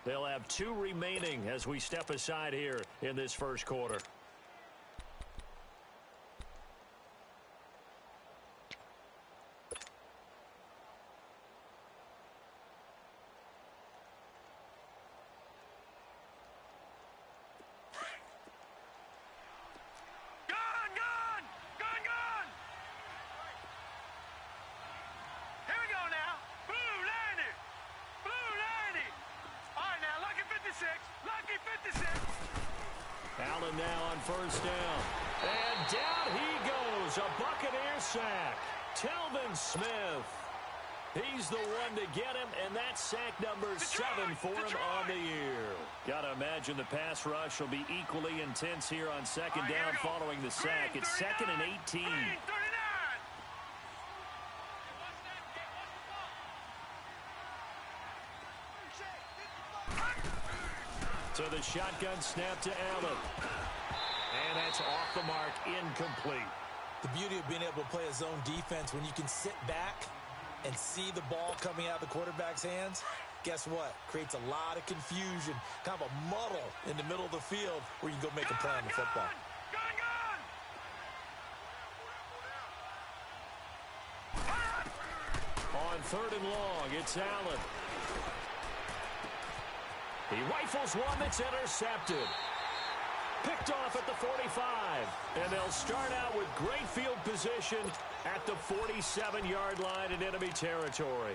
They'll have 2 remaining as we step aside here in this first quarter. Allen now on first down. And down he goes. A Buccaneer sack. Telvin Smith. He's the one to get him, and that's sack number 7 for him on the year. Got to imagine the pass rush will be equally intense here on second down following the sack. It's 2nd and 18. So the shotgun snap to Allen. And that's off the mark, incomplete. The beauty of being able to play a zone defense when you can sit back and see the ball coming out of the quarterback's hands, guess what? Creates a lot of confusion, kind of a muddle in the middle of the field where you can go make a play on the football. On 3rd and long, it's Allen. He rifles one that's intercepted. Picked off at the 45. And they'll start out with great field position at the 47-yard line in enemy territory.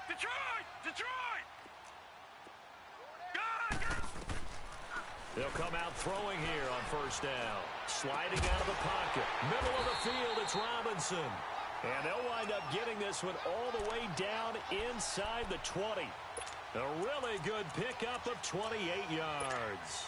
Detroit! They'll come out throwing here on first down. Sliding out of the pocket. Middle of the field, it's Robinson. And they'll wind up getting this one all the way down inside the 20. A really good pickup of 28 yards.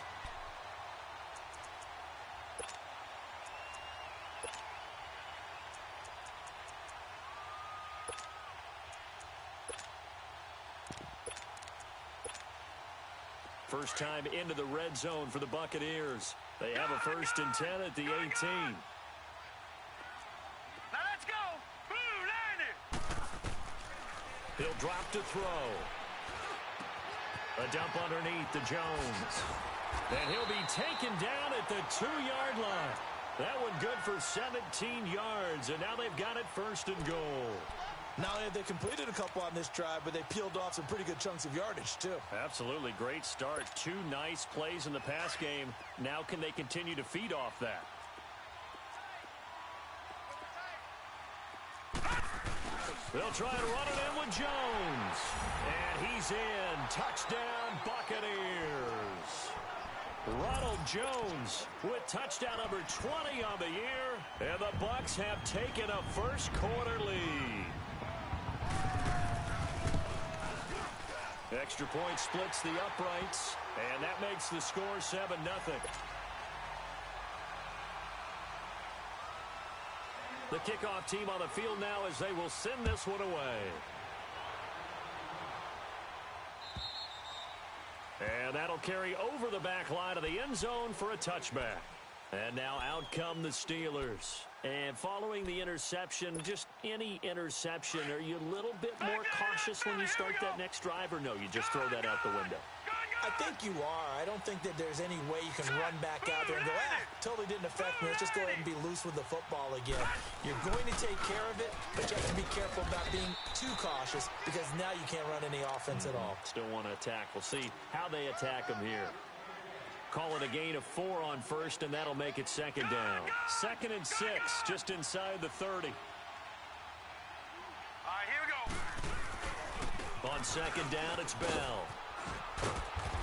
First time into the red zone for the Buccaneers. They have a 1st and 10 at the 18. Now let's go. Blue, Landy. He'll drop to throw. A dump underneath to Jones. And he'll be taken down at the 2-yard line. That one good for 17 yards, and now they've got it 1st and goal. Not only have they completed a couple on this drive, but they peeled off some pretty good chunks of yardage, too. Absolutely. Great start. 2 nice plays in the pass game. Now can they continue to feed off that? They'll try to run it in with Jones. And he's in. Touchdown, Buccaneers. Ronald Jones with touchdown number 20 on the year. And the Bucs have taken a first quarter lead. Extra point splits the uprights, and that makes the score 7-0. The kickoff team on the field now as they will send this one away. And that'll carry over the back line of the end zone for a touchback. And now out come the Steelers. And following the interception, just any interception, are you a little bit more cautious when you start that next drive, or no, you just throw that out the window? I think you are. I don't think that there's any way you can run back out there and go, totally didn't affect me. Let's just go ahead and be loose with the football again. You're going to take care of it, but you have to be careful about being too cautious because now you can't run any offense at all. Still want to attack. We'll see how they attack them here. Call it a gain of 4 on first, and that'll make it 2nd down. 2nd and 6, just inside the 30. All right, here we go. On 2nd down, it's Bell.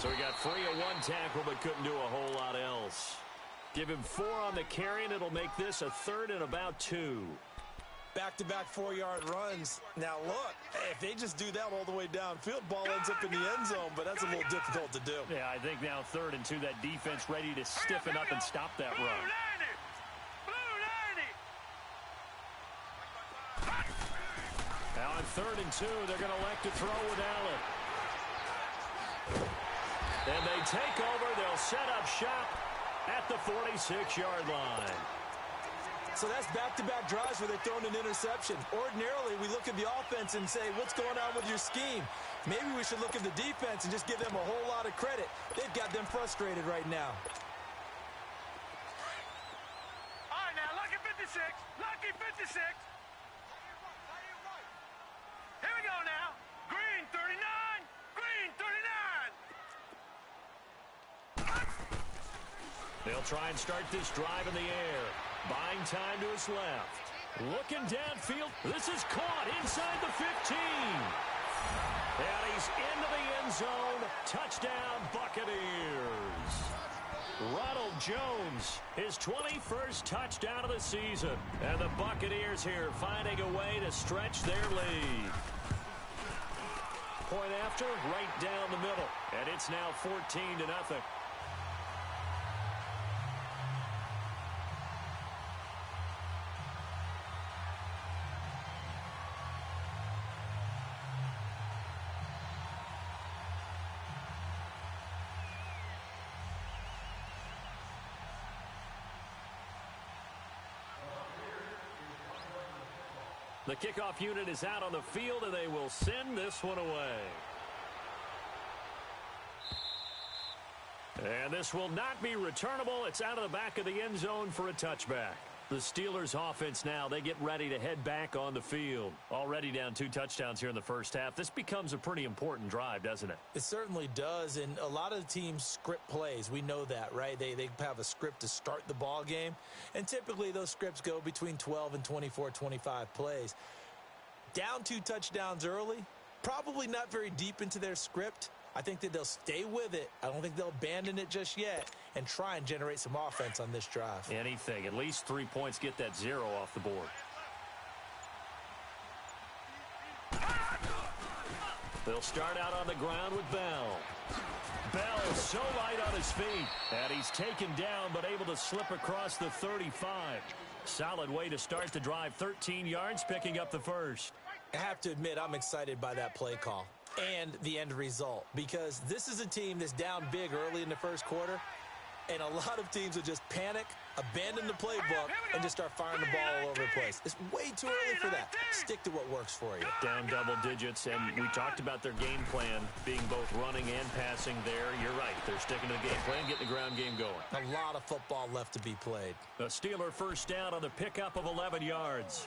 So he got free of 1 tackle, but couldn't do a whole lot else. Give him 4 on the carry, and it'll make this a 3rd and about 2. Back-to-back 4-yard runs. Now, look, if they just do that all the way downfield, ball ends up in the end zone, but that's a little difficult to do. Yeah, I think now 3rd and 2, that defense ready to stiffen up and stop that run. Now on 3rd and 2, they're going to elect to throw with Allen. And they take over. They'll set up shop at the 46-yard line. So that's back-to-back drives where they've thrown an interception. Ordinarily, we look at the offense and say, what's going on with your scheme? Maybe we should look at the defense and just give them a whole lot of credit. They've got them frustrated right now. All right, now, lucky 56. Lucky 56. Here we go now. Green 39. Green 39. They'll try and start this drive in the air. Buying time to his left. Looking downfield. This is caught inside the 15. And he's into the end zone. Touchdown, Buccaneers. Ronald Jones, his 21st touchdown of the season. And the Buccaneers here finding a way to stretch their lead. Point after, right down the middle. And it's now 14-0. The kickoff unit is out on the field, and they will send this one away. And this will not be returnable. It's out of the back of the end zone for a touchback. The Steelers offense now, they get ready to head back on the field. Already down 2 touchdowns here in the first half. This becomes a pretty important drive, doesn't it? It certainly does, and a lot of the teams script plays. We know that, right? They have a script to start the ball game, and typically those scripts go between 12 and 24, 25 plays. Down 2 touchdowns early, probably not very deep into their script. I think that they'll stay with it. I don't think they'll abandon it just yet and try and generate some offense on this drive. Anything. At least 3 points, get that 0 off the board. They'll start out on the ground with Bell. Bell so light on his feet. And he's taken down but able to slip across the 35. Solid way to start the drive. 13 yards, picking up the first. I have to admit, I'm excited by that play call and the end result, because this is a team that's down big early in the first quarter, and a lot of teams will just panic, abandon the playbook, and just start firing the ball all over the place. It's way too early for that. Stick to what works for you. Down double digits, and we talked about their game plan being both running and passing there. You're right. They're sticking to the game plan, getting the ground game going. A lot of football left to be played. A Steeler first down on the pickup of 11 yards.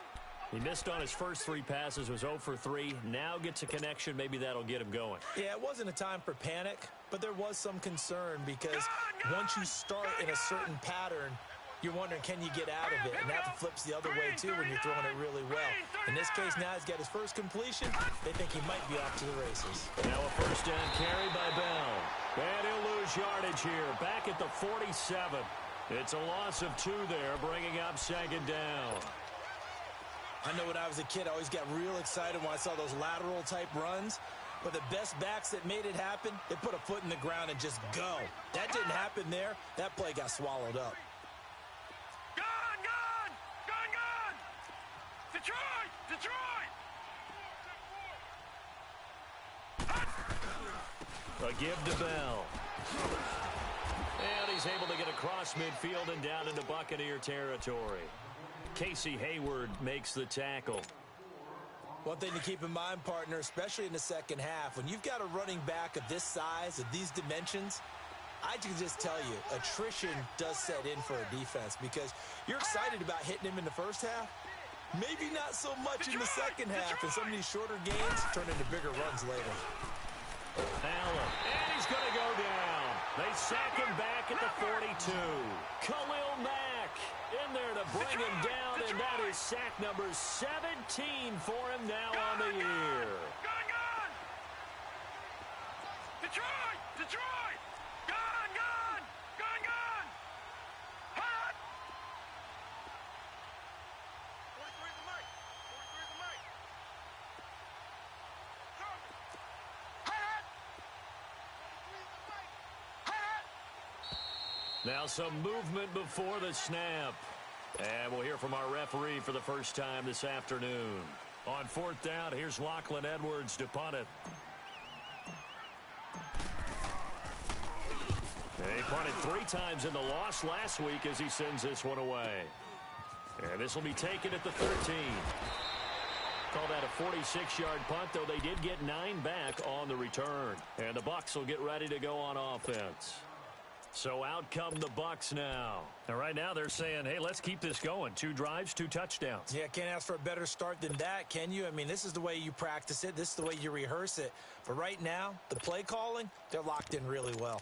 He missed on his first 3 passes, was 0 for 3. Now gets a connection. Maybe that'll get him going. Yeah, it wasn't a time for panic, but there was some concern because once you start in a certain pattern, you're wondering, can you get out of it? And that flips the other way, too, when you're throwing it really well. In this case, now he's got his first completion. They think he might be off to the races. Now a first down carry by Bell. And he'll lose yardage here, back at the 47. It's a loss of 2 there, bringing up 2nd down. I know when I was a kid, I always got real excited when I saw those lateral-type runs. But the best backs that made it happen, they put a foot in the ground and just go. That didn't happen there. That play got swallowed up. Gone, gone, gone, gone. Detroit, Detroit. A give to Bell. And he's able to get across midfield and down into Buccaneer territory. Casey Hayward makes the tackle. One thing to keep in mind, partner, especially in the second half, when you've got a running back of this size, of these dimensions, I can just tell you, attrition does set in for a defense because you're excited about hitting him in the first half. Maybe not so much in the second half, and some of these shorter gains turn into bigger runs later. Allen, and he's going to go down. They sack him back at the 42. Khalil Mack in there to bring him down, and that is sack number 17 for him now on the year. Gone, gone. Detroit, Detroit. Gone, gone, gone, gone. Hot. 43 is the mic. 43 is the mic. Hot. 43 is the mic. Hot. Now some movement before the snap. And we'll hear from our referee for the first time this afternoon. On 4th down, here's Lachlan Edwards to punt it. He punted 3 times in the loss last week as he sends this one away. And this will be taken at the 13. Call that a 46-yard punt, though they did get 9 back on the return. And the Bucs will get ready to go on offense. So out come the Bucs now. And right now they're saying, hey, let's keep this going. 2 drives, 2 touchdowns. Yeah, can't ask for a better start than that, can you? I mean, this is the way you practice it. This is the way you rehearse it. But right now, the play calling, they're locked in really well.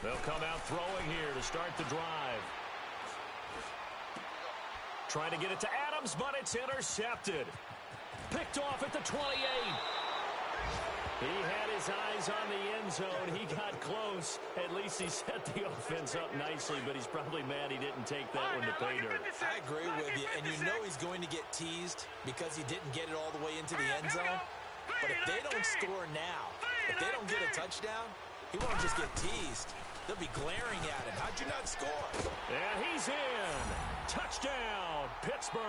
They'll come out throwing here to start the drive. Trying to get it to Adams, but it's intercepted. Picked off at the 28. He had his eyes on the end zone. He got close. At least he set the offense up nicely, but he's probably mad he didn't take that one to pay dirt. I agree with you, and you know he's going to get teased because he didn't get it all the way into the end zone. But if they don't score now, if they don't get a touchdown, he won't just get teased. They'll be glaring at him. How'd you not score? And he's in. Touchdown, Pittsburgh.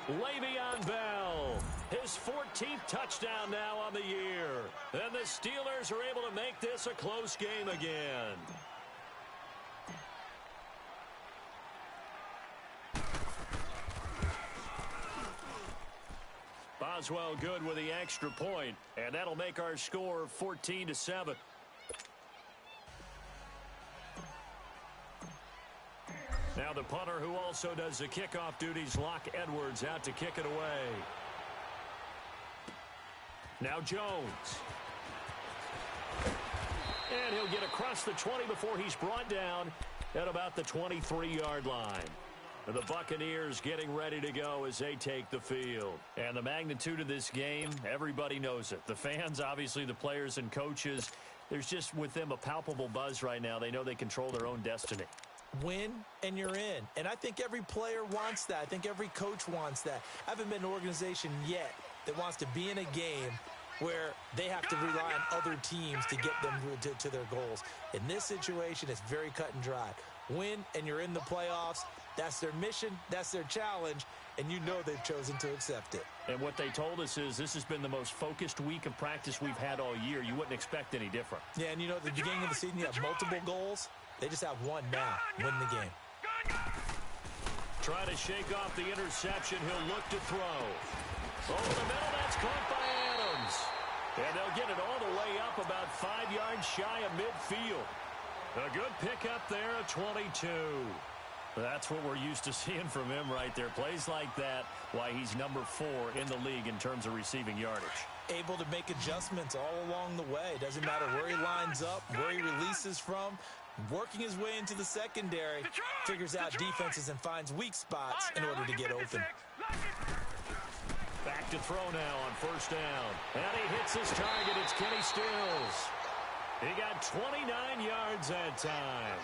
Le'Veon Bell, his 14th touchdown now on the year. And the Steelers are able to make this a close game again. Boswell good with the extra point, and that'll make our score 14-7. Now the punter, who also does the kickoff duties, Locke Edwards, out to kick it away. Now Jones. And he'll get across the 20 before he's brought down at about the 23-yard line. The Buccaneers getting ready to go as they take the field. And the magnitude of this game, everybody knows it. The fans, obviously the players and coaches, there's just with them a palpable buzz right now. They know they control their own destiny. Win and you're in. And I think every player wants that. I think every coach wants that. I haven't been an organization yet that wants to be in a game where they have to rely on other teams to get them to their goals. In this situation, it's very cut and dry. Win and you're in the playoffs. That's their mission. That's their challenge. And you know they've chosen to accept it. And what they told us is this has been the most focused week of practice we've had all year. You wouldn't expect any different. Yeah, and you know, at the beginning of the season, you have multiple goals. They just have one now. Win the game. Trying to shake off the interception. He'll look to throw. Over the middle, that's caught by Adams. And they'll get it all the way up about 5 yards shy of midfield. A good pickup there at 22. That's what we're used to seeing from him right there. Plays like that, why he's number 4 in the league in terms of receiving yardage. Able to make adjustments all along the way. Doesn't matter where he lines up, where he releases from. Working his way into the secondary, figures out defenses and finds weak spots in order to get open. Back to throw now on first down. And he hits his target. It's Kenny Stills. He got 29 yards that time.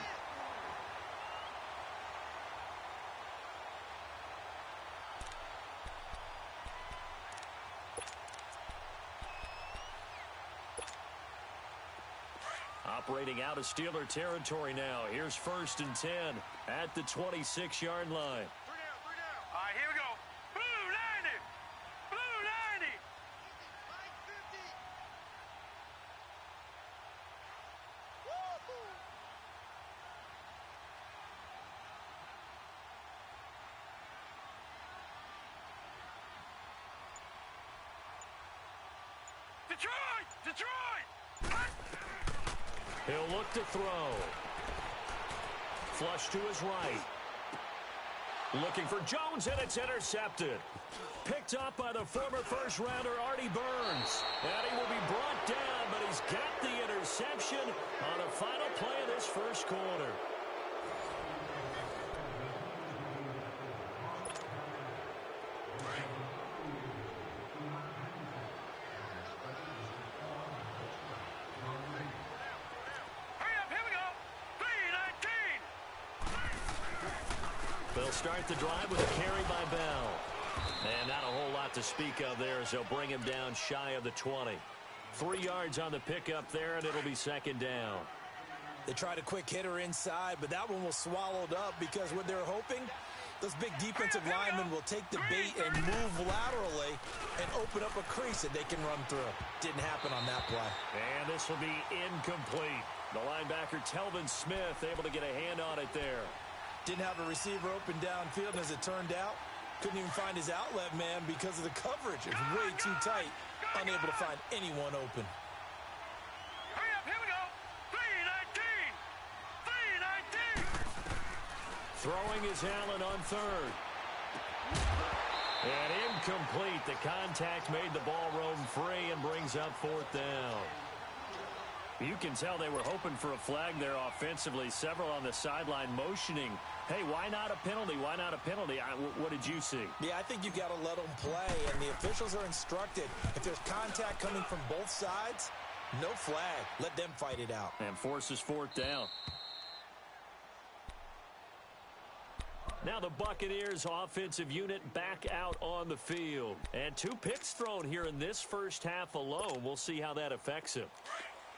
Operating out of Steeler territory now. Here's 1st and 10 at the 26-yard line. 3 down. All right, here we go. Blue 90. Blue 90. Detroit! Detroit! He'll look to throw. Flush to his right. Looking for Jones, and it's intercepted. Picked up by the former first-rounder Artie Burns. And he will be brought down, but he's got the interception on the final play of this first quarter. They'll start the drive with a carry by Bell. And not a whole lot to speak of there as they'll bring him down shy of the 20. 3 yards on the pickup there, and it'll be second down. They tried a quick hitter inside, but that one was swallowed up because what they're hoping, those big defensive linemen will take the bait and move laterally and open up a crease that they can run through. Didn't happen on that play. And this will be incomplete. The linebacker, Telvin Smith, able to get a hand on it there. Didn't have a receiver open downfield, and as it turned out, couldn't even find his outlet man because of the coverage. It's way too tight, unable to find anyone open. Hurry up, here we go. 3-19. Throwing is Allen on third. And incomplete. The contact made the ball roam free and brings up fourth down. You can tell they were hoping for a flag there offensively. Several on the sideline motioning, hey, why not a penalty? Why not a penalty? What did you see? Yeah, I think you've got to let them play, and the officials are instructed. If there's contact coming from both sides, no flag. Let them fight it out. And forces fourth down. Now the Buccaneers offensive unit back out on the field. And 2 picks thrown here in this first half alone. We'll see how that affects him.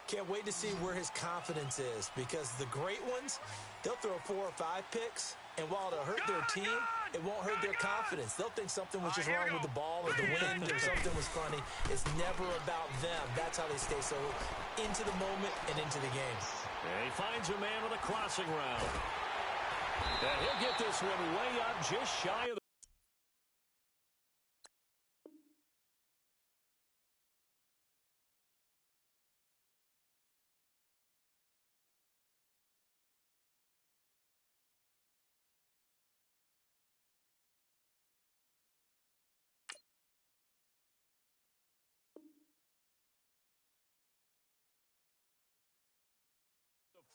Can't wait to see where his confidence is, because the great ones, they'll throw 4 or 5 picks, and while it'll hurt their team, it won't hurt their confidence. They'll think something was just wrong with the ball or the wind or something was funny. It's never about them. That's how they stay so into the moment and into the game. And he finds a man with a crossing route. And he'll get this one way up just shy of the...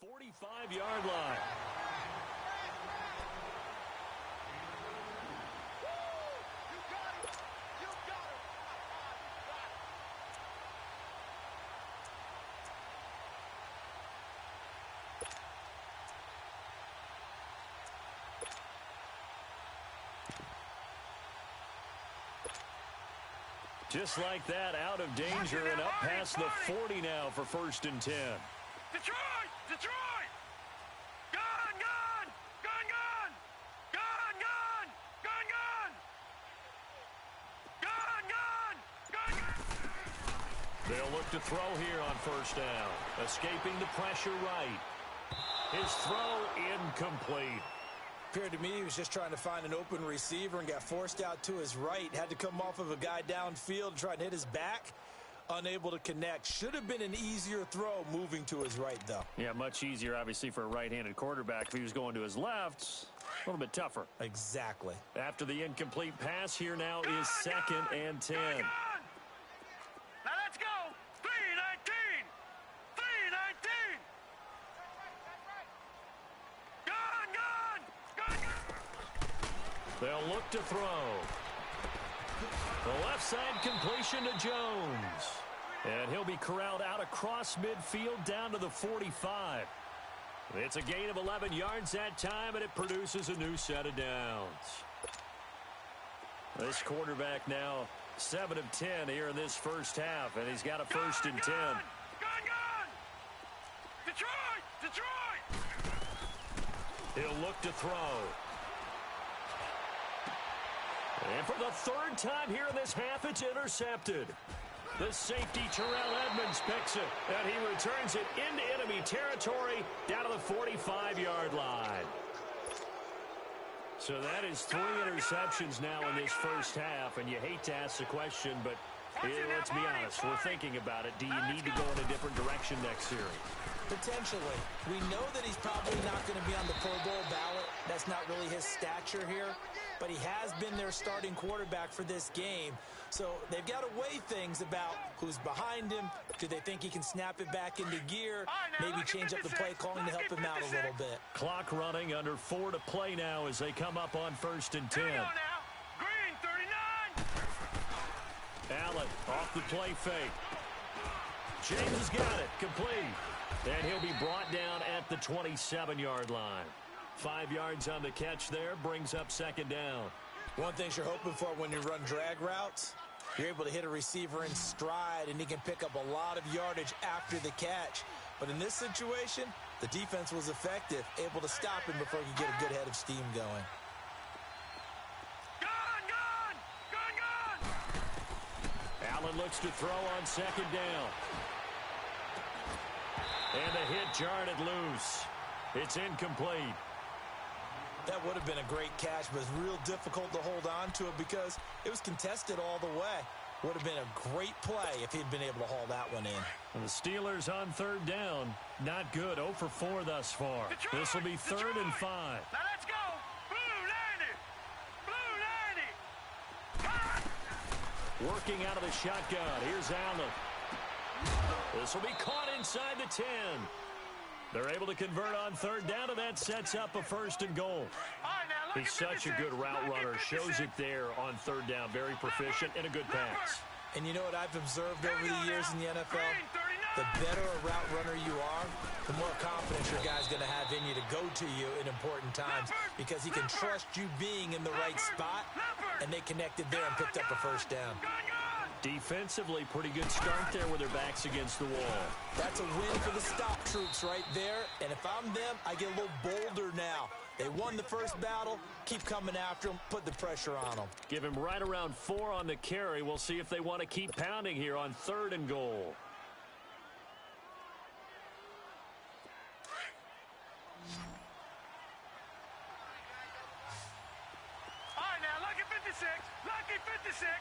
the 45-yard line. Just like that, out of danger and up past the 40 now for 1st and 10. Detroit! Detroit! Gun! Gun! Gun! Gun! Gun! Gun! Gun! Gun! Gun! Gun! Gun! They'll look to throw here on 1st down. Escaping the pressure right. His throw incomplete. Appeared to me he was just trying to find an open receiver and got forced out to his right. Had to come off of a guy downfield and try and hit his back. Unable to connect. Should have been an easier throw moving to his right, though. Yeah, much easier, obviously, for a right-handed quarterback. If he was going to his left, a little bit tougher. Exactly. After the incomplete pass, here now is 2nd and 10. Gun! Now let's go! 3-19! 3-19! Gun! Gun! Gun! Gun! They'll look to throw. The left side completion to Jones. And he'll be corralled out across midfield down to the 45. It's a gain of 11 yards that time, and it produces a new set of downs. This quarterback now 7 of 10 here in this first half, and he's got a 1st and 10. Gun! Gun! Detroit! Detroit! He'll look to throw. And for the 3rd time here in this half, it's intercepted. The safety, Terrell Edmonds, picks it, and he returns it into enemy territory down to the 45-yard line. So that is 3 interceptions now in this first half, and you hate to ask the question, but let's be honest, we're thinking about it. Do you need to go in a different direction next series? Potentially. We know that he's probably not going to be on the Pro Bowl ballot. That's not really his stature here. But he has been their starting quarterback for this game. So they've got to weigh things about who's behind him. Do they think he can snap it back into gear? Maybe change up the play calling to help him out a little bit. Clock running, under 4 to play now as they come up on 1st and 10. Here we go now. Green, 39. Allen off the play fake. James has got it, complete. And he'll be brought down at the 27-yard line. 5 yards on the catch there, brings up second down. One thing you're hoping for when you run drag routes, you're able to hit a receiver in stride, and he can pick up a lot of yardage after the catch. But in this situation, the defense was effective, able to stop him before he could get a good head of steam going. Allen looks to throw on second down. And the hit jarred it loose. It's incomplete. That would have been a great catch, but it's real difficult to hold on to it because it was contested all the way. Would have been a great play if he'd been able to haul that one in. And the Steelers on third down. Not good. 0 for 4 thus far. This will be 3rd and 5. Now let's go. Blue 90. Blue 90. Working out of the shotgun. Here's Allen. This will be caught inside the 10. They're able to convert on third down, and that sets up a 1st and goal. He's such a good route runner. Shows it there on third down. Very proficient and a good pass. And you know what I've observed over the years in the NFL? The better a route runner you are, the more confidence your guy's going to have in you to go to you in important times because he can trust you being in the right spot, and they connected there and picked up a 1st down. Defensively, pretty good start there with their backs against the wall. That's a win for the stop troops right there. And if I'm them, I get a little bolder now. They won the first battle. Keep coming after them. Put the pressure on them. Give him right around 4 on the carry. We'll see if they want to keep pounding here on 3rd and goal. All right, now, lucky 56. Lucky 56.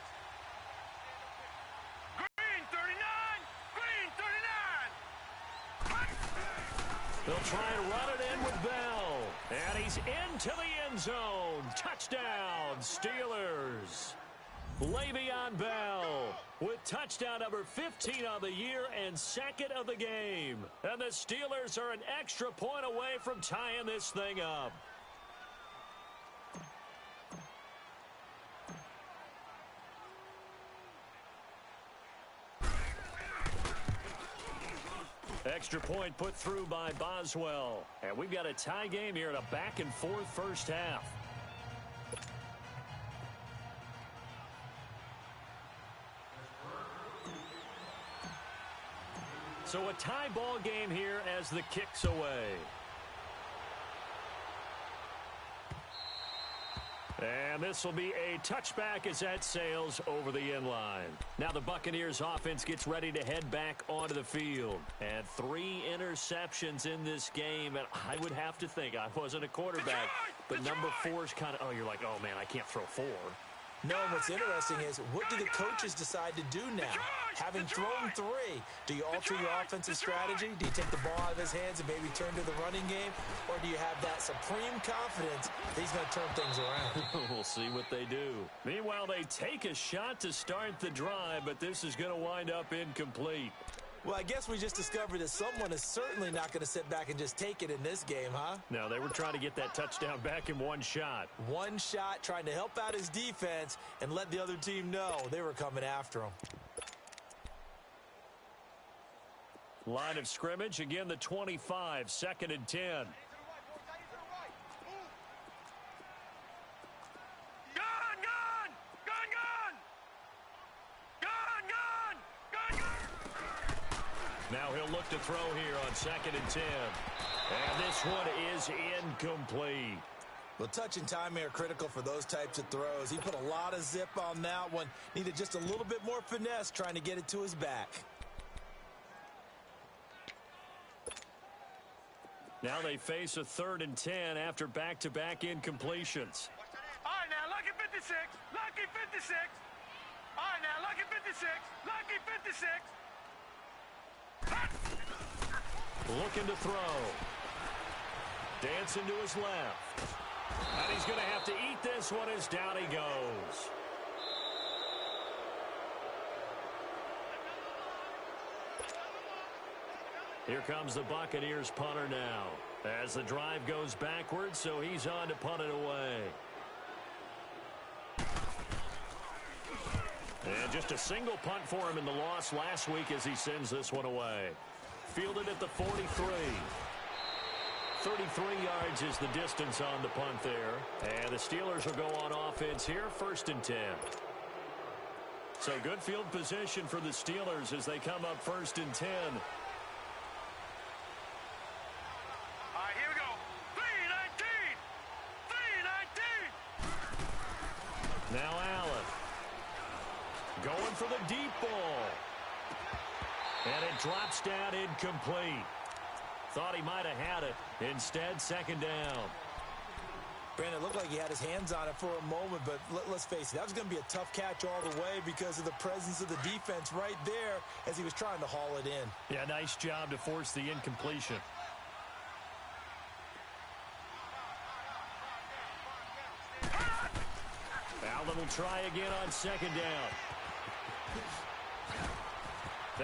Green 39. Green 39. They'll try and run it in with Bell. And he's into the end zone. Touchdown, Steelers. Le'Veon Bell with touchdown number 15 on the year and 2nd of the game. And the Steelers are an extra point away from tying this thing up. Extra point put through by Boswell. And we've got a tie game here in a back-and-forth first half. So a tie ball game here as the kick's away. And this will be a touchback as that sails over the end line. Now the Buccaneers offense gets ready to head back onto the field. And 3 interceptions in this game. And I would have to think, I wasn't a quarterback, but number 4 is kind of, oh, you're like, oh, man, I can't throw 4. No, and what's interesting is, what do the coaches decide to do now? Having thrown 3, do you alter your offensive strategy? Do you take the ball out of his hands and maybe turn to the running game? Or do you have that supreme confidence that he's going to turn things around? We'll see what they do. Meanwhile, they take a shot to start the drive, but this is going to wind up incomplete. Well, I guess we just discovered that someone is certainly not going to sit back and just take it in this game, huh? No, they were trying to get that touchdown back in one shot. One shot, trying to help out his defense and let the other team know they were coming after him. Line of scrimmage, again the 25, 2nd and 10. Now he'll look to throw here on 2nd and 10. And this one is incomplete. Well, touch and timing are critical for those types of throws. He put a lot of zip on that one. Needed just a little bit more finesse trying to get it to his back. Now they face a 3rd and 10 after back-to-back incompletions. All right, now, lucky 56. Lucky 56. All right, now, lucky 56. Lucky 56. Looking to throw. Dancing to his left. And he's going to have to eat this one as down he goes. Here comes the Buccaneers punter now. As the drive goes backwards, so he's on to punt it away. And just a single punt for him in the loss last week as he sends this one away. Fielded at the 43. 33 yards is the distance on the punt there. And the Steelers will go on offense here, 1st and 10. So good field position for the Steelers as they come up 1st and 10. All right, here we go. 3-19. 3-19. Now Allen. Going for the deep ball. And it drops down incomplete. Thought he might have had it. Instead, 2nd down. Brandon, it looked like he had his hands on it for a moment, but let's face it, that was going to be a tough catch all the way because of the presence of the defense right there as he was trying to haul it in. Yeah, nice job to force the incompletion. Allen will try again on 2nd down.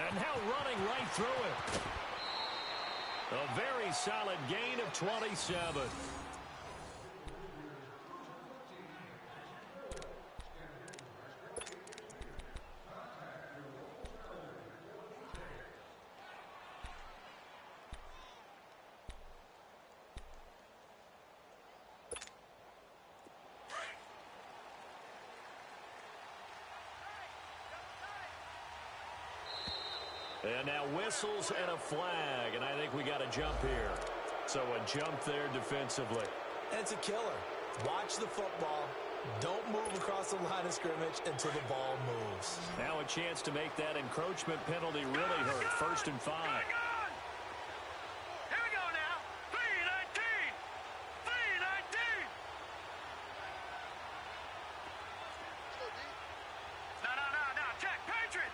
And now running right through it. A very solid gain of 27. And now whistles and a flag, and I think we got a jump here. So a jump there defensively. And it's a killer. Watch the football. Don't move across the line of scrimmage until the ball moves. Now a chance to make that encroachment penalty really hurt. 1st and 5. Here we go now. 3-19. 3-19. No. Check. Patriot.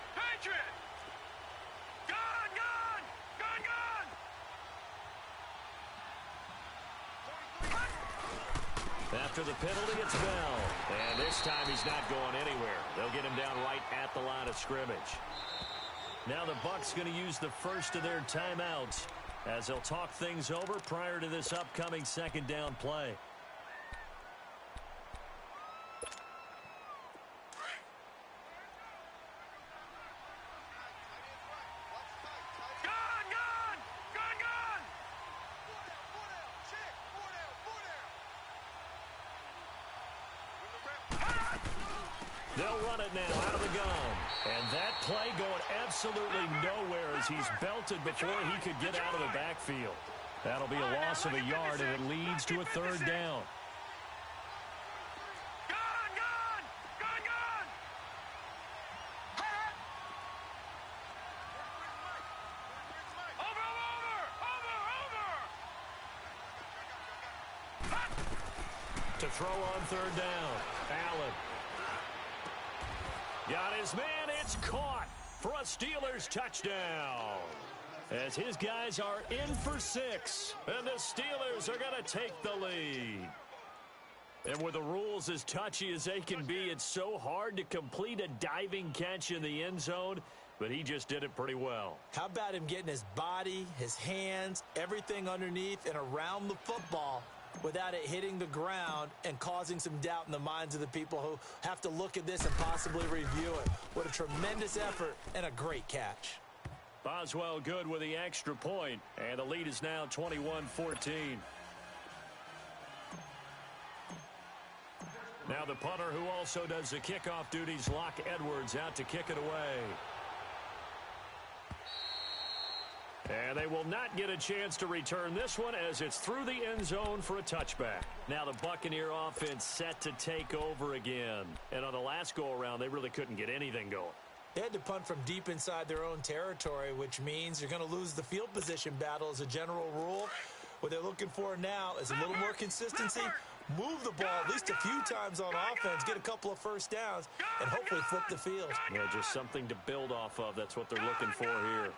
Gone. After the penalty, it's Bell. And this time he's not going anywhere. They'll get him down right at the line of scrimmage. Now the Bucs going to use the first of their timeouts as they'll talk things over prior to this upcoming 2nd down play. They'll run it now out of the gun. And that play going absolutely nowhere as he's belted before he could get out of the backfield. That'll be a loss of a yard, and it leads to a 3rd down. To throw on 3rd down. Allen. Got his man. It's caught for a Steelers touchdown. As his guys are in for 6. And the Steelers are going to take the lead. And with the rules as touchy as they can be, it's so hard to complete a diving catch in the end zone. But he just did it pretty well. How about him getting his body, his hands, everything underneath and around the football without it hitting the ground and causing some doubt in the minds of the people who have to look at this and possibly review it. What a tremendous effort and a great catch. Boswell good with the extra point, and the lead is now 21-14. Now the punter, who also does the kickoff duties, Locke Edwards, out to kick it away. And they will not get a chance to return this one as it's through the end zone for a touchback. Now the Buccaneer offense set to take over again. And on the last go-around, they really couldn't get anything going. They had to punt from deep inside their own territory, which means you're going to lose the field position battle as a general rule. What they're looking for now is a little more consistency, move the ball at least a few times on offense, get a couple of first downs, and hopefully flip the field. Yeah, just something to build off of. That's what they're looking for here.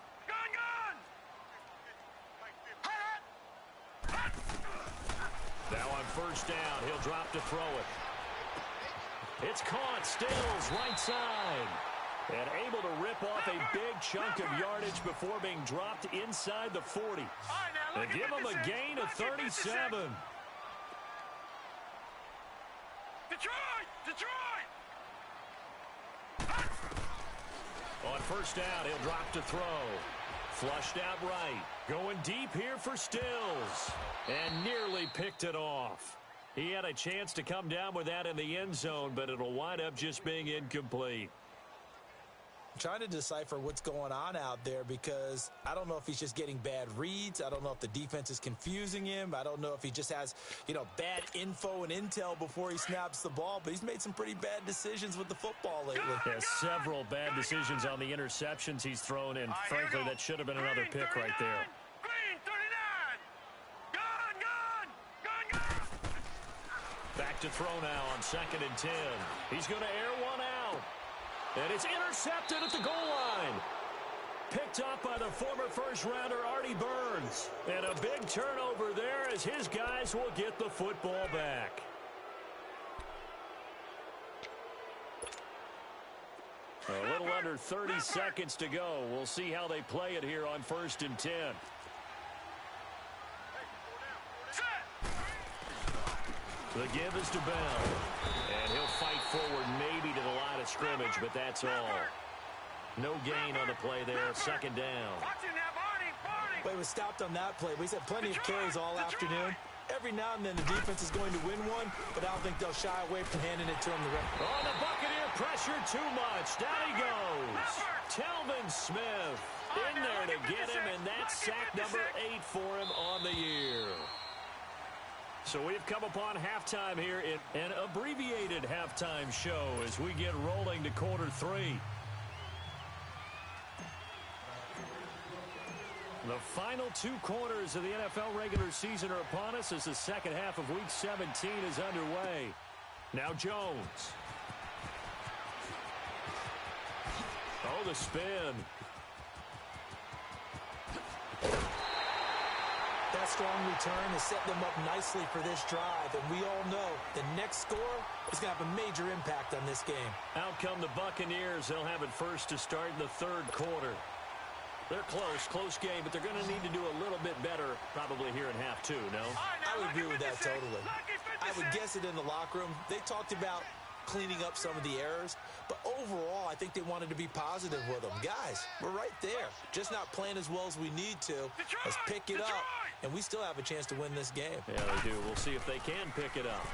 Now on first down, he'll drop to throw it. It's caught. Stills right side. And able to rip off a big chunk of yardage before being dropped inside the 40. And give him a gain of 37. Detroit! On first down, he'll drop to throw. Flushed out right. Going deep here for Stills. And nearly picked it off. He had a chance to come down with that in the end zone, but it'll wind up just being incomplete. Trying to decipher what's going on out there because I don't know if he's just getting bad reads. I don't know if the defense is confusing him. I don't know if he just has, bad info and intel before he snaps the ball. But he's made some pretty bad decisions with the football lately. Yeah, several bad decisions on the interceptions he's thrown, and frankly, that should have been another pick right there. Green 39. Gone. Back to throw now on 2nd and 10. He's going to air one out. And it's intercepted at the goal line. Picked up by the former first-rounder Artie Burns. And a big turnover there as his guys will get the football back. A little under 30 seconds to go. We'll see how they play it here on 1st and 10. The give is to Bell. And he'll fight forward maybe to the line of scrimmage, but that's all. No gain on the play there. 2nd down. But he was stopped on that play. He's had plenty of carries all afternoon. Every now and then the defense is going to win one, but I don't think they'll shy away from handing it to him. Oh, the Buccaneer pressure too much. Down he goes. Telvin Smith in there to get him, and that's sack number 8 for him on the year. So we've come upon halftime here in an abbreviated halftime show as we get rolling to quarter 3. The final 2 quarters of the NFL regular season are upon us as the second half of Week 17 is underway. Now Jones. Oh, the spin. That strong return has set them up nicely for this drive, and we all know the next score is going to have a major impact on this game. Out come the Buccaneers. They'll have it first to start in the 3rd quarter. They're close game, but they're going to need to do a little bit better probably here in half 2, no? I would agree with that totally. I would guess it in the locker room. They talked about cleaning up some of the errors, but overall, I think they wanted to be positive with them. Guys, we're right there. Just not playing as well as we need to. Let's pick it up, and we still have a chance to win this game. Yeah, they do. We'll see if they can pick it up.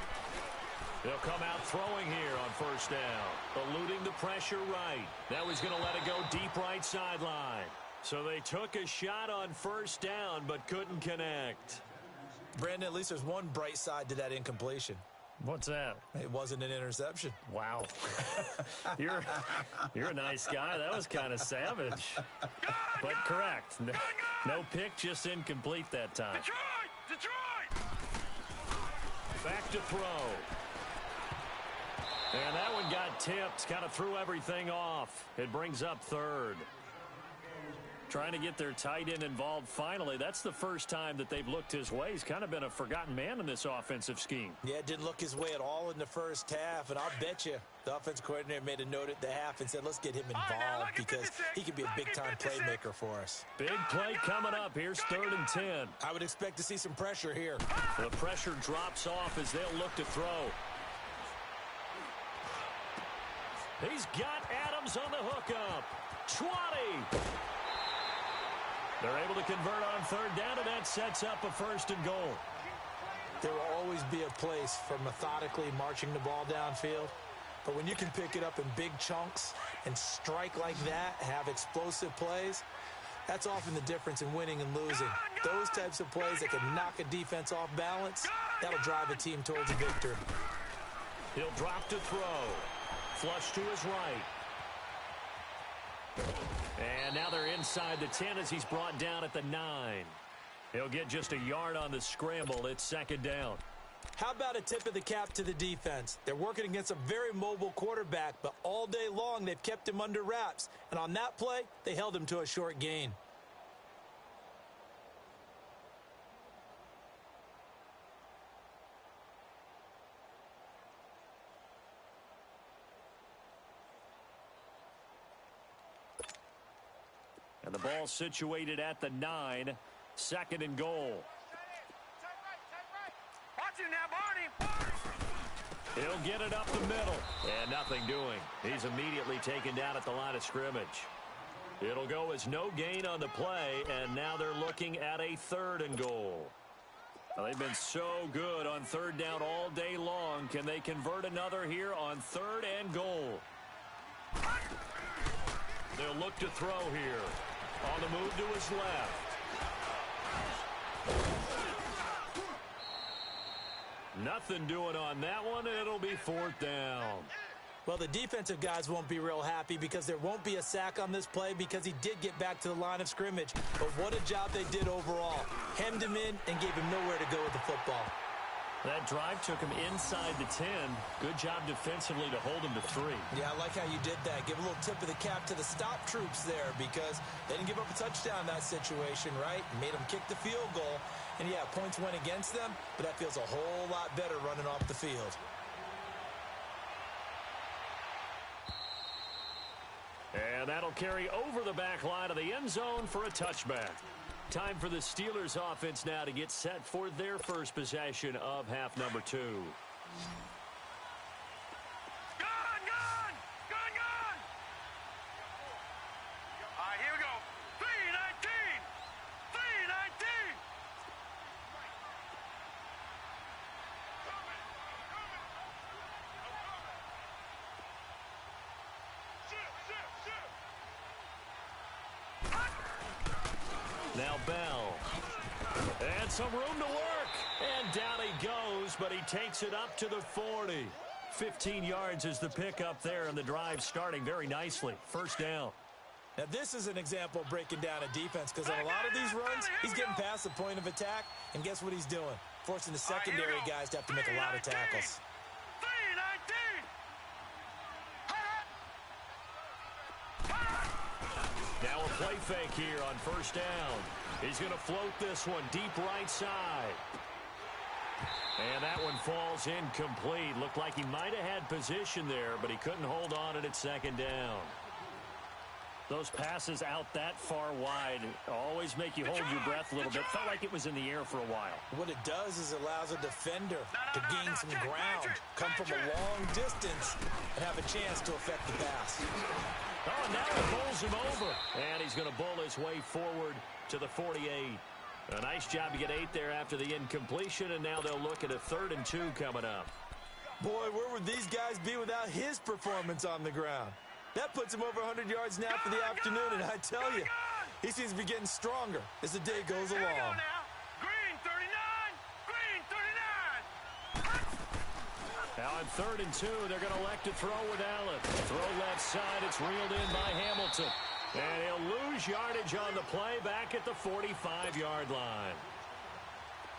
They'll come out throwing here on 1st down, eluding the pressure right. Now he's going to let it go deep right sideline. So they took a shot on 1st down, but couldn't connect. Brandon, at least there's one bright side to that incompletion. What's that? It wasn't an interception. Wow. You're a nice guy. That was kind of savage. But correct. No pick, just incomplete that time. Detroit! Back to throw. And that one got tipped. Kind of threw everything off. It brings up 3rd. Trying to get their tight end involved finally. That's the first time that they've looked his way. He's kind of been a forgotten man in this offensive scheme. Yeah, it didn't look his way at all in the first half, and I'll bet you the offensive coordinator made a note at the half and said, let's get him involved because he could be a big-time playmaker for us. Big play coming up. Here's 3rd and 10. I would expect to see some pressure here. The pressure drops off as they'll look to throw. He's got Adams on the hookup. 20. They're able to convert on 3rd down, and that sets up a 1st and goal. There will always be a place for methodically marching the ball downfield. But when you can pick it up in big chunks and strike like that, have explosive plays, that's often the difference in winning and losing. Those types of plays that can knock a defense off balance, that'll drive a team towards a victory. He'll drop to throw. Flush to his right. And now they're inside the 10 as he's brought down at the 9. He'll get just a yard on the scramble. It's 2nd down. How about a tip of the cap to the defense? They're working against a very mobile quarterback, but all day long they've kept him under wraps. And on that play, they held him to a short gain. And the ball situated at the 9. 2nd and goal. Watch him now, Barney. He'll get it up the middle. And nothing doing. He's immediately taken down at the line of scrimmage. It'll go as no gain on the play, and now they're looking at a 3rd and goal. Well, they've been so good on 3rd down all day long. Can they convert another here on 3rd and goal? They'll look to throw here. On the move to his left. Nothing doing on that one. It'll be 4th down. Well, the defensive guys won't be real happy because there won't be a sack on this play because he did get back to the line of scrimmage. But what a job they did overall. Hemmed him in and gave him nowhere to go with the football. That drive took him inside the 10. Good job defensively to hold him to 3. Yeah, I like how you did that. Give a little tip of the cap to the stop troops there because they didn't give up a touchdown in that situation, right? Made them kick the field goal. And, yeah, points went against them, but that feels a whole lot better running off the field. And that'll carry over the back line of the end zone for a touchback. Time for the Steelers offense now to get set for their first possession of half number 2. Gone! Gone! Gone! Gone! All right, here we go. 3:19! 3:19! Now Bell. And some room to work. And down he goes, but he takes it up to the 40. 15 yards is the pickup there, and the drive starting very nicely. 1st down. Now, this is an example of breaking down a defense because on a lot of these runs, he's getting past the point of attack, and guess what he's doing? Forcing the secondary guys to have to make a lot of tackles. 3:19! Now a play fake here on 1st down. He's going to float this one deep right side. And that one falls incomplete. Looked like he might have had position there, but he couldn't hold on it at 2nd down. Those passes out that far wide always make you hold your breath a little bit. Felt like it was in the air for a while. What it does is it allows a defender to gain some ground, come from a long distance, and have a chance to affect the pass. Oh, now it bowls him over. And he's going to bowl his way forward to the 48. A nice job to get 8 there after the incompletion, and now they'll look at a 3rd and 2 coming up. Boy, where would these guys be without his performance on the ground? That puts him over 100 yards now for the afternoon, and I tell you, he seems to be getting stronger as the day goes along. Green 39! Green 39! Now on 3rd and 2, they're going to elect to throw with Allen. Throw left side, it's reeled in by Hamilton. And he'll lose yardage on the play back at the 45-yard line.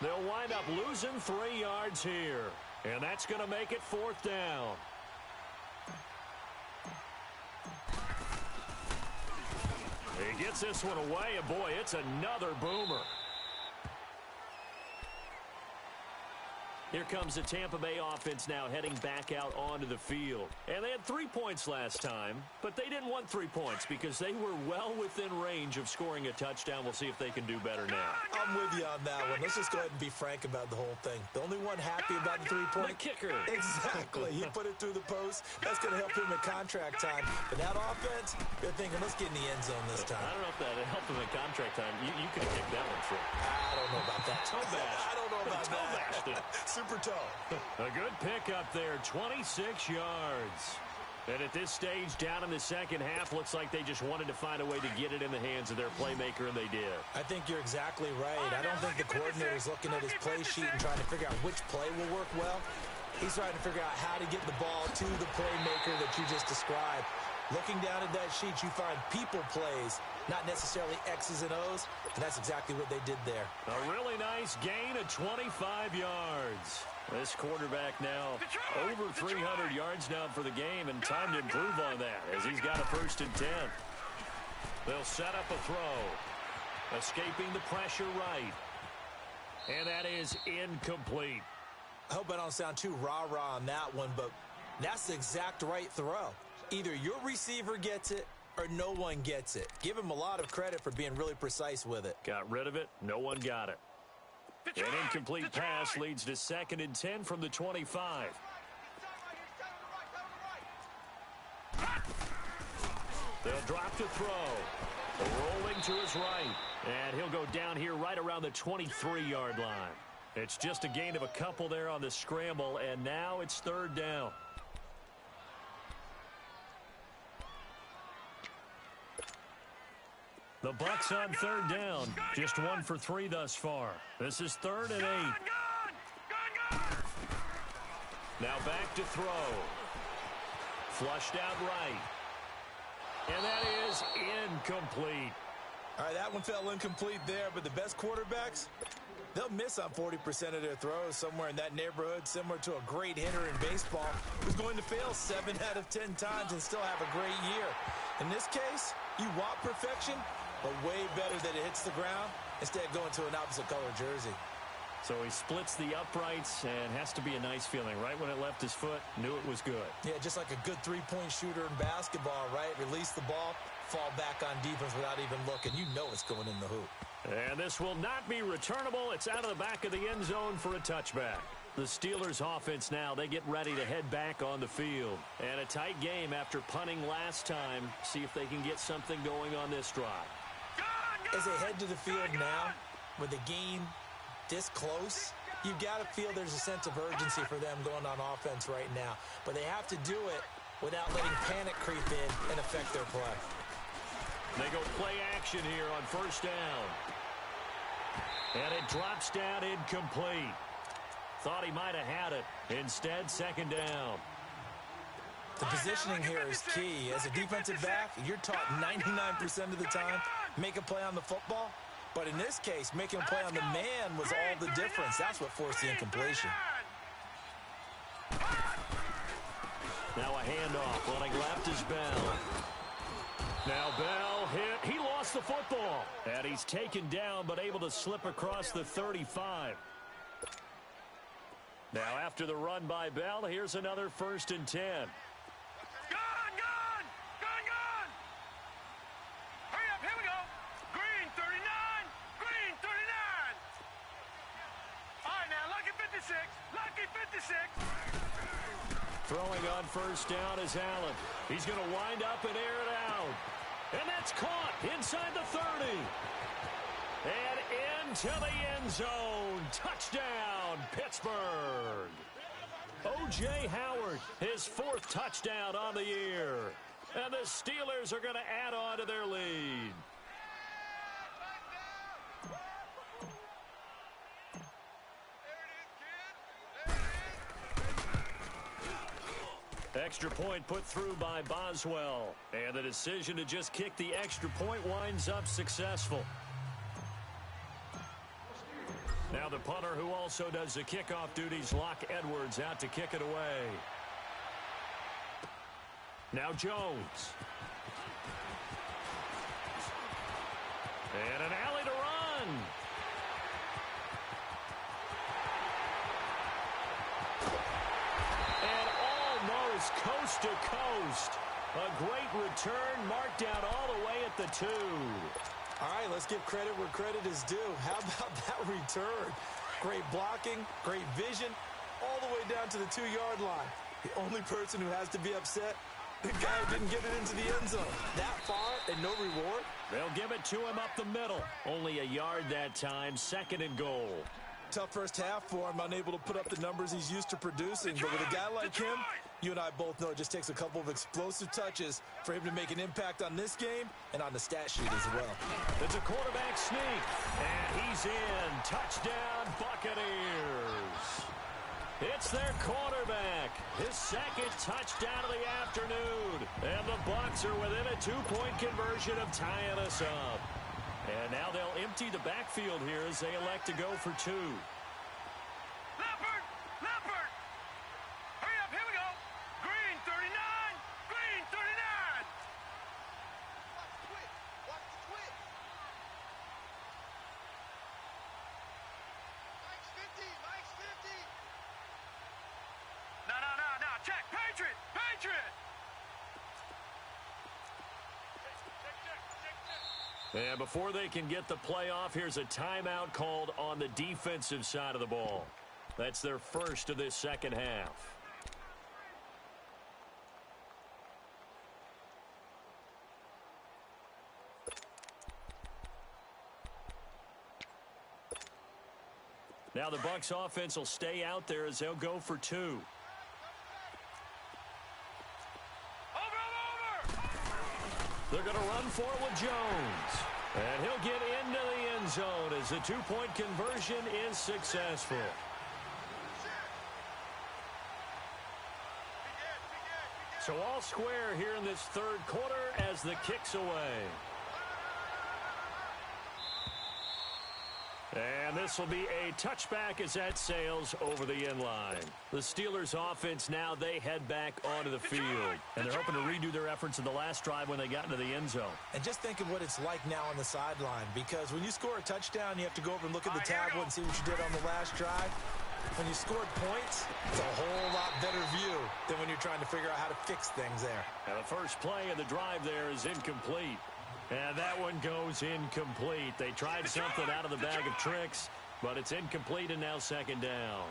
They'll wind up losing 3 yards here. And that's going to make it 4th down. He gets this one away, and boy, it's another boomer. Here comes the Tampa Bay offense now heading back out onto the field. And they had 3 points last time, but they didn't want 3 points because they were well within range of scoring a touchdown. We'll see if they can do better now. I'm with you on that one. Let's just go ahead and be frank about the whole thing. The only one happy about the 3-point. The kicker. Exactly. He put it through the post. That's going to help him at contract time. But that offense, they're thinking, let's get in the end zone this time. I don't know if that helped him at contract time. You could have kicked that one through. I don't know about that. Toe bash. I don't know about Toe that. bashed it. Super toe. A good pickup there, 26 yards. And at this stage, down in the second half, looks like they just wanted to find a way to get it in the hands of their playmaker, and they did. I think you're exactly right. I don't think the coordinator's looking at his play sheet and trying to figure out which play will work well. He's trying to figure out how to get the ball to the playmaker that you just described. Looking down at that sheet, you find people plays, not necessarily X's and O's, and that's exactly what they did there. A really nice gain of 25 yards. This quarterback now over 300 yards now for the game, and time to improve on that as he's got a 1st and 10. They'll set up a throw. Escaping the pressure right. And that is incomplete. I hope I don't sound too rah-rah on that one, but that's the exact right throw. Either your receiver gets it or no one gets it. Give him a lot of credit for being really precise with it. Got rid of it. No one got it. An incomplete pass leads to 2nd and 10 from the 25. They'll drop to throw. Rolling to his right. And he'll go down here right around the 23-yard line. It's just a gain of a couple there on the scramble, and now it's third down. The Bucs on third down. Just 1 for 3 thus far. This is 3rd and 8. Now back to throw. Flushed out right. And that is incomplete. All right, that one fell incomplete there, but the best quarterbacks, they'll miss on 40% of their throws, somewhere in that neighborhood, similar to a great hitter in baseball who's going to fail 7 out of 10 times and still have a great year. In this case, you want perfection, but way better that it hits the ground instead of going to an opposite color jersey. So he splits the uprights, and has to be a nice feeling. Right when it left his foot, knew it was good. Yeah, just like a good three-point shooter in basketball, right? Release the ball, fall back on defense without even looking. You know it's going in the hoop. And this will not be returnable. It's out of the back of the end zone for a touchback. The Steelers offense now, they get ready to head back on the field. And a tight game after punting last time. See if they can get something going on this drive. As they head to the field now, with the game this close, you've got to feel there's a sense of urgency for them going on offense right now. But they have to do it without letting panic creep in and affect their play. They go play action here on first down. And it drops down incomplete. Thought he might have had it. Instead, second down. The positioning here is key. As a defensive back, you're taught 99% of the time, make a play on the football. But in this case, making a play on the man was all the difference. That's what forced the incompletion. Now a handoff. Running left is Bell. Now Bell hit. He lost the football. And he's taken down, but able to slip across the 35. Now after the run by Bell, here's another 1st and 10. Throwing on first down is Allen. He's going to wind up and air it out. And that's caught inside the 30. And into the end zone. Touchdown, Pittsburgh. O.J. Howard, his 4th touchdown on the year. And the Steelers are going to add on to their lead. Extra point put through by Boswell. And the decision to just kick the extra point winds up successful. Now the punter, who also does the kickoff duties, Locke Edwards, out to kick it away. Now Jones. And an alley to run. Coast to coast. A great return, marked down all the way at the 2. All right, let's give credit where credit is due. How about that return? Great blocking, great vision, all the way down to the 2-yard line. The only person who has to be upset, the guy who didn't get it into the end zone. That far and no reward? They'll give it to him up the middle. Only a yard that time, 2nd and goal. Tough first half for him, unable to put up the numbers he's used to producing. But with a guy like him, you and I both know it just takes a couple of explosive touches for him to make an impact on this game and on the stat sheet as well. It's a quarterback sneak, and he's in. Touchdown, Buccaneers. It's their quarterback, his 2nd touchdown of the afternoon. And the Bucs are within a 2-point conversion of tying us up. And now they'll empty the backfield here as they elect to go for 2. Leopard! Hurry up, here we go! Green 39! Green 39! Watch the twitch! Mike's 50! Mike's 50! No, check! Patriot! And before they can get the play off, here's a timeout called on the defensive side of the ball. That's their first of this second half. Now the Bucs offense will stay out there as they'll go for 2. They're going to run for it with Jones. And he'll get into the end zone as the 2-point conversion is successful. So all square here in this third quarter as the kick's away. And this will be a touchback as that sails over the end line. The Steelers offense now, they head back onto the field. And they're hoping to redo their efforts in the last drive when they got into the end zone. And just think of what it's like now on the sideline, because when you score a touchdown, you have to go over and look at the tablet and see what you did on the last drive. When you scored points, it's a whole lot better view than when you're trying to figure out how to fix things there. And the first play of the drive there is incomplete. And that one goes incomplete. They tried something out of the bag of tricks, but it's incomplete and now second down.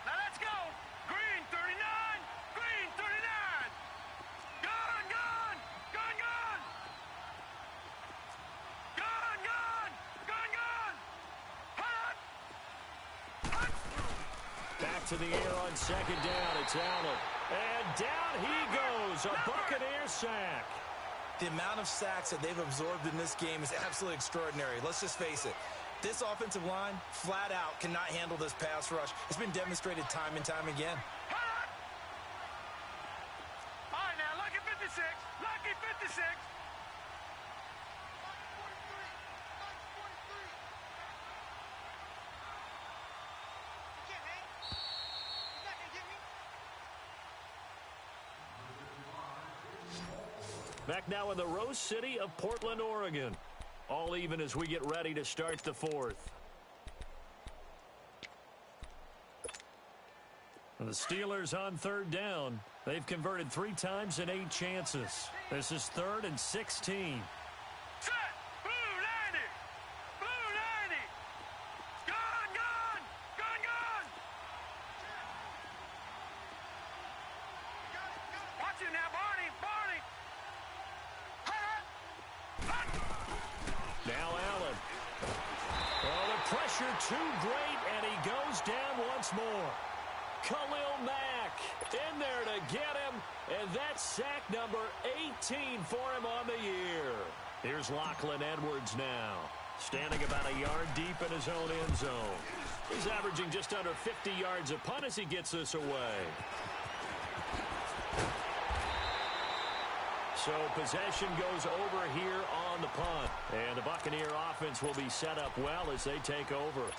Now let's go. Green 39. Green 39. Gun, gun. Gun, gun. Gun, gun. Gun, gun. Hut. Hut. Back to the air on second down. It's Allen. And down he goes. A Buccaneer sack. The amount of sacks that they've absorbed in this game is absolutely extraordinary. Let's just face it. This offensive line, flat out, cannot handle this pass rush. It's been demonstrated time and time again. All right, now, lucky 56. Lucky 56. Back now in the Rose City of Portland, Oregon. All even as we get ready to start the fourth. And the Steelers on third down. They've converted 3 times in 8 chances. This is 3rd and 16. Set. Blue 90. Blue 90. Gun, gun. Gun, gun. Watch it now, Barney. Barney. Now Allen. Oh, the pressure too great, and he goes down once more. Khalil Mack in there to get him, and that's sack number 18 for him on the year. Here's Lachlan Edwards now, standing about a yard deep in his own end zone. He's averaging just under 50 yards a punt as he gets this away. So possession goes over here on the punt. And the Buccaneer offense will be set up well as they take over.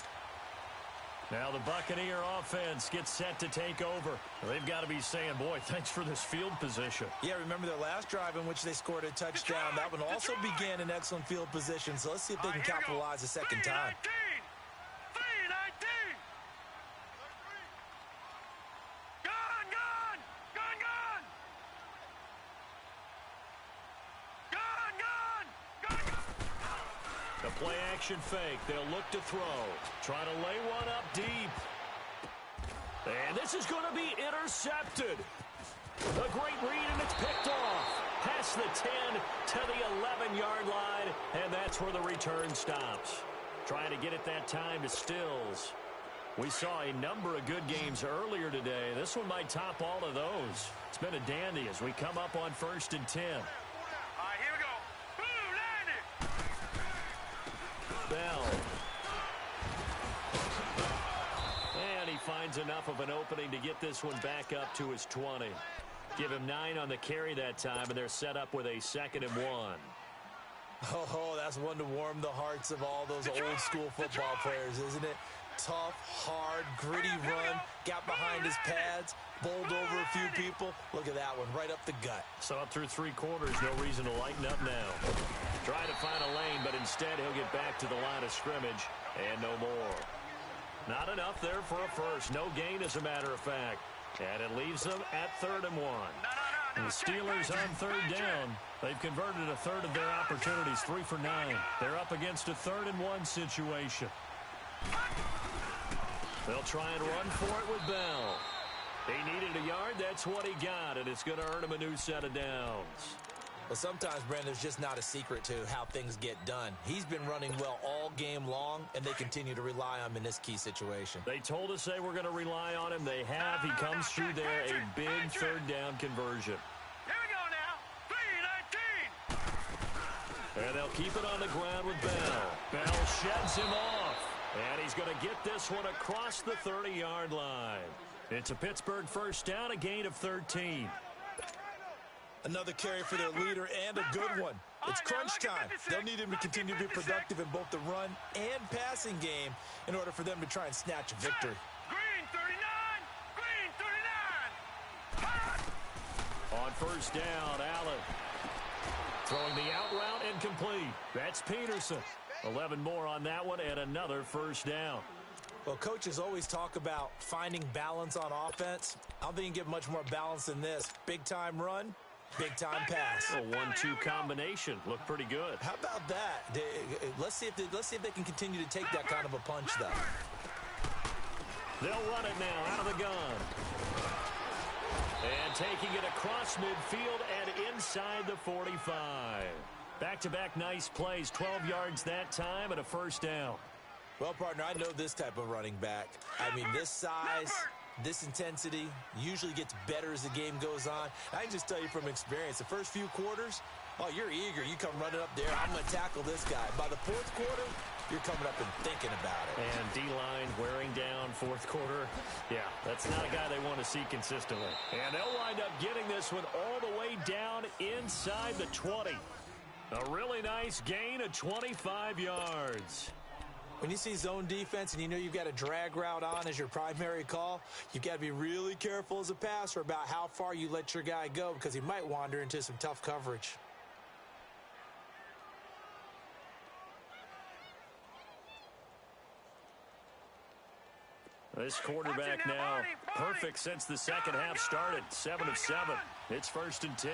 Now the Buccaneer offense gets set to take over. They've got to be saying, boy, thanks for this field position. Yeah, remember their last drive in which they scored a touchdown. That one also began in excellent field position. So let's see if they can capitalize a second time. 319. Gun, gun. Gun, gun. Gun, gun. Gun, gun. The play action fake. They'll look to throw. Try to lay one up deep. And this is going to be intercepted. A great read, and it's picked off. Past the 10 to the 11-yard line, and that's where the return stops. Trying to get it that time to Stills. We saw a number of good games earlier today. This one might top all of those. It's been a dandy as we come up on 1st and 10. All right, here we go. Blue 90. Bell. And he finds enough of an opening to get this one back up to his 20. Give him 9 on the carry that time, and they're set up with a 2nd and 1. Oh, that's one to warm the hearts of all those old school football players, isn't it? Tough, hard, gritty run, got behind his pads, bowled over a few people. Look at that one, right up the gut. So up through 3 quarters, no reason to lighten up now. Trying to find a lane, but instead he'll get back to the line of scrimmage, and no more. Not enough there for a first. No gain, as a matter of fact. And it leaves them at 3rd and 1. And the Steelers on 3rd down. They've converted a third of their opportunities, 3 for 9. They're up against a 3rd and 1 situation. They'll try and run for it with Bell. He needed a yard. That's what he got, and it's going to earn him a new set of downs. Well, sometimes, Brandon, there's just not a secret to how things get done. He's been running well all game long, and they continue to rely on him in this key situation. They told us they were going to rely on him. They have. He comes through there, a big third down conversion. Here we go now. 3-19. And they'll keep it on the ground with Bell. Bell sheds him off. And he's going to get this one across the 30-yard line. It's a Pittsburgh first down, a gain of 13. Another carry for their leader and a good one. It's crunch time. They'll need him to continue to be productive in both the run and passing game in order for them to try and snatch a victory. Green 39. Green 39. On first down, Allen. Throwing the out route incomplete. That's Peterson. 11 more on that one and another first down. Well, coaches always talk about finding balance on offense. I don't think you can get much more balance than this. Big-time run, big-time pass. A 1-2 combination. Looked pretty good. How about that? Let's see if they can continue to take that kind of a punch, though. They'll run it now out of the gun. And taking it across midfield and inside the 45. Back-to-back nice plays, 12 yards that time and a first down. Well, partner, I know this type of running back. I mean, this size, this intensity usually gets better as the game goes on. I can just tell you from experience, the first few quarters, oh, you're eager. You come running up there. I'm going to tackle this guy. By the fourth quarter, you're coming up and thinking about it. And D-line wearing down fourth quarter. Yeah, that's not a guy they want to see consistently. And they'll wind up getting this one all the way down inside the 20. A really nice gain of 25 yards. When you see zone defense and you know you've got a drag route on as your primary call, you've got to be really careful as a passer about how far you let your guy go because he might wander into some tough coverage. This quarterback now perfect since the second half started. 7 of 7. It's 1st and 10.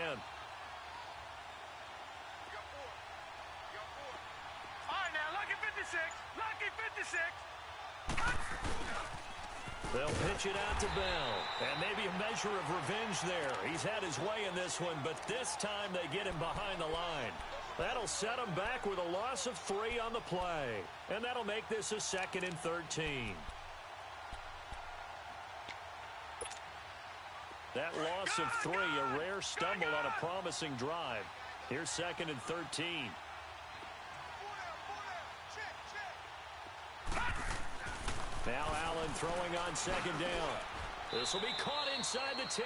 They'll pitch it out to Bell. And maybe a measure of revenge there. He's had his way in this one, but this time they get him behind the line. That'll set him back with a loss of 3 on the play. And that'll make this a 2nd and 13. That loss of 3, a rare stumble on a promising drive. Here's 2nd and 13. Now Allen throwing on 2nd down. This will be caught inside the 10.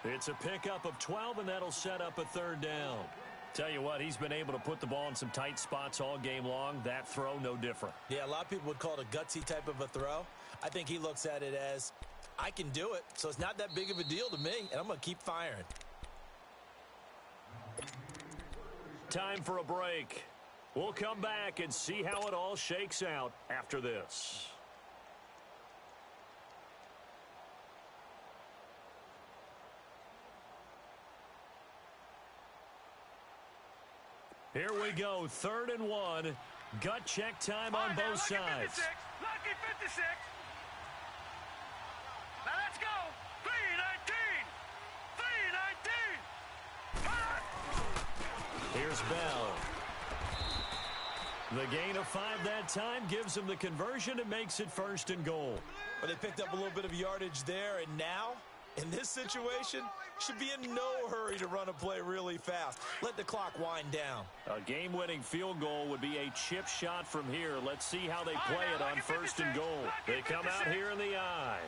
It's a pickup of 12, and that'll set up a 3rd down. Tell you what, he's been able to put the ball in some tight spots all game long. That throw, no different. Yeah, a lot of people would call it a gutsy type of a throw. I think he looks at it as, I can do it, so it's not that big of a deal to me, and I'm going to keep firing. Time for a break. We'll come back and see how it all shakes out after this. Here we go, 3rd and 1. Gut check time on both sides. Lucky 56. Now let's go. 3-19. 3-19. Here's Bell. The gain of 5 that time gives him the conversion and makes it 1st and goal. Well, they picked up a little bit of yardage there, and now, in this situation, should be in no hurry to run a play really fast. Let the clock wind down. A game-winning field goal would be a chip shot from here. Let's see how they play it on 1st and goal. They come out here in the I.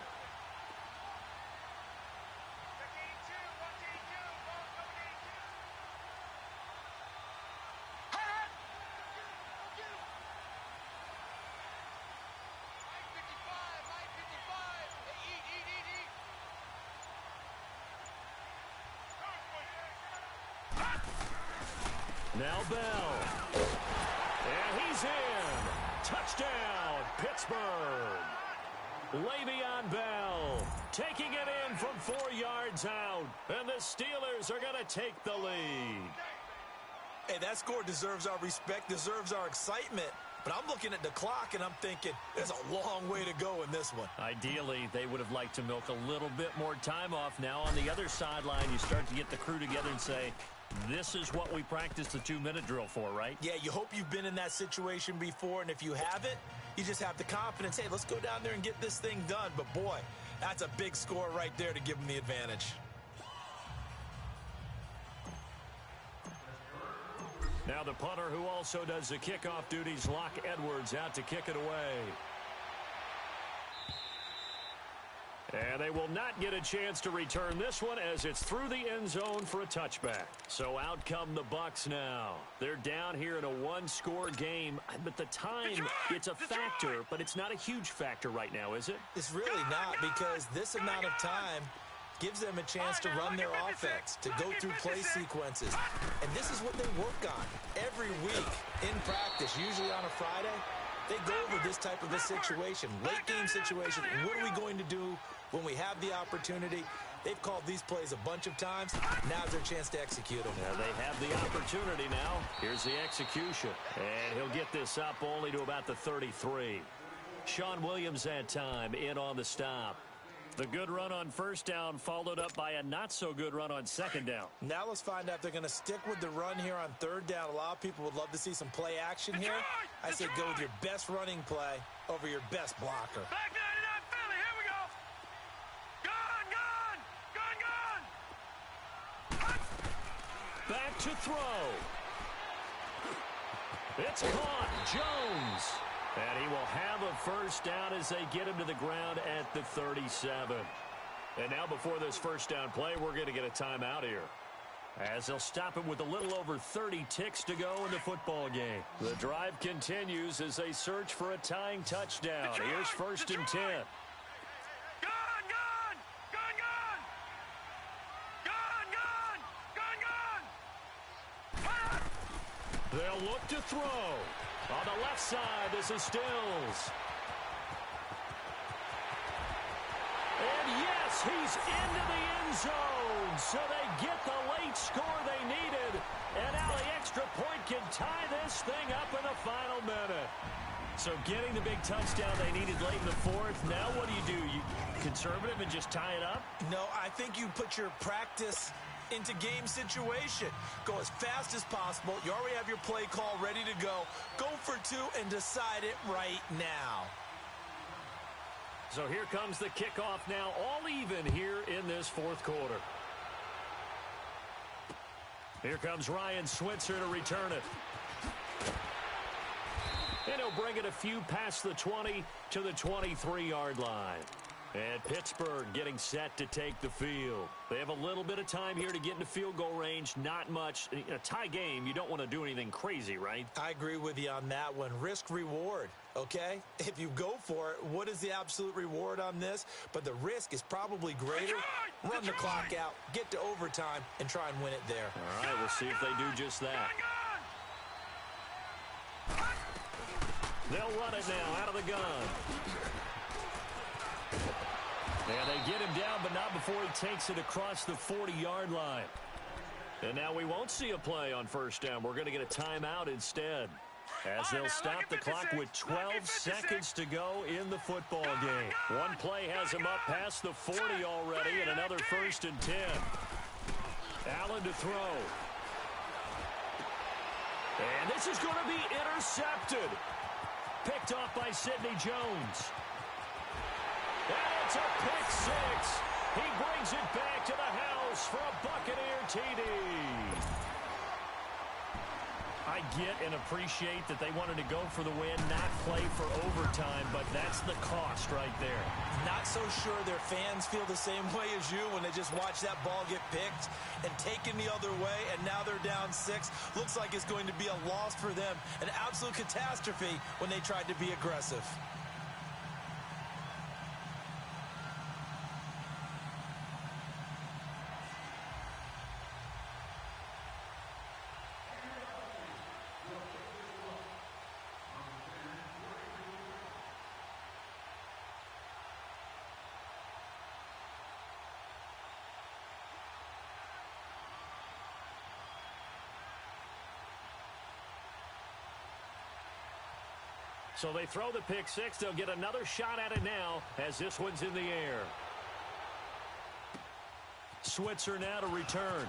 Now Bell. And he's in. Touchdown, Pittsburgh. Le'Veon Bell taking it in from 4 yards out. And the Steelers are going to take the lead. Hey, that score deserves our respect, deserves our excitement. But I'm looking at the clock, and I'm thinking, there's a long way to go in this one. Ideally, they would have liked to milk a little bit more time off. Now on the other sideline, you start to get the crew together and say, This is what we practice the 2-minute drill for, right? Yeah, you hope you've been in that situation before, and if you haven't, you just have the confidence, hey, let's go down there and get this thing done. But, boy, that's a big score right there to give them the advantage. Now the punter who also does the kickoff duties, Locke Edwards, out to kick it away. And they will not get a chance to return this one as it's through the end zone for a touchback. So out come the Bucs now. They're down here in a one-score game, but the time, it's a factor, but it's not a huge factor right now, is it? It's really not, because this amount of time gives them a chance to run their offense, to go through play sequences. And this is what they work on every week in practice, usually on a Friday. They go over this type of a situation, late game situation. What are we going to do when we have the opportunity? They've called these plays a bunch of times. Now's their chance to execute them. Yeah, they have the opportunity now. Here's the execution. And he'll get this up only to about the 33. Sean Williams that time in on the stop. The good run on first down followed up by a not-so-good run on second down. Now let's find out if they're going to stick with the run here on third down. A lot of people would love to see some play action here. I say go with your best running play over your best blocker. Back 99 Philly, here we go. Gone. Back to throw. It's caught. Jones. And he will have a first down as they get him to the ground at the 37. And now before this first down play, we're going to get a timeout here, as they'll stop him with a little over 30 ticks to go in the football game. The drive continues as they search for a tying touchdown. Here's first and 10. They'll look to throw. On the left side, this is Stills. And yes, he's into the end zone. So they get the late score they needed. And now the extra point can tie this thing up in the final minute. So getting the big touchdown they needed late in the fourth. Now what do? You conservative and just tie it up? No, I think you put your practice into game situation. Go as fast as possible. You already have your play call ready to go. Go for two and decide it right now. So here comes the kickoff now, all even here in this fourth quarter. Here comes Ryan Switzer to return it. And he'll bring it a few past the 20 to the 23-yard line. And Pittsburgh getting set to take the field. They have a little bit of time here to get into field goal range. Not much. In a tie game, you don't want to do anything crazy, right? I agree with you on that one. Risk reward, okay? If you go for it, what is the absolute reward on this? But the risk is probably greater. Run the clock out, get to overtime, and try and win it there. All right, we'll see if they do just that. They'll run it now out of the gun. And they get him down, but not before he takes it across the 40-yard line. And now we won't see a play on first down. We're going to get a timeout instead, as they'll stop the clock with 12 seconds to go in the football game. One play has him up past the 40 already, and another first and 10. Allen to throw. And this is going to be intercepted. Picked off by Sidney Jones. And it's a pick six. He brings it back to the house for a Buccaneer TD. I get and appreciate that they wanted to go for the win, not play for overtime, but that's the cost right there. Not so sure their fans feel the same way as you when they just watch that ball get picked and taken the other way, and now they're down 6. Looks like it's going to be a loss for them. An absolute catastrophe when they tried to be aggressive. So they throw the pick six. They'll get another shot at it now as this one's in the air. Switzer now to return.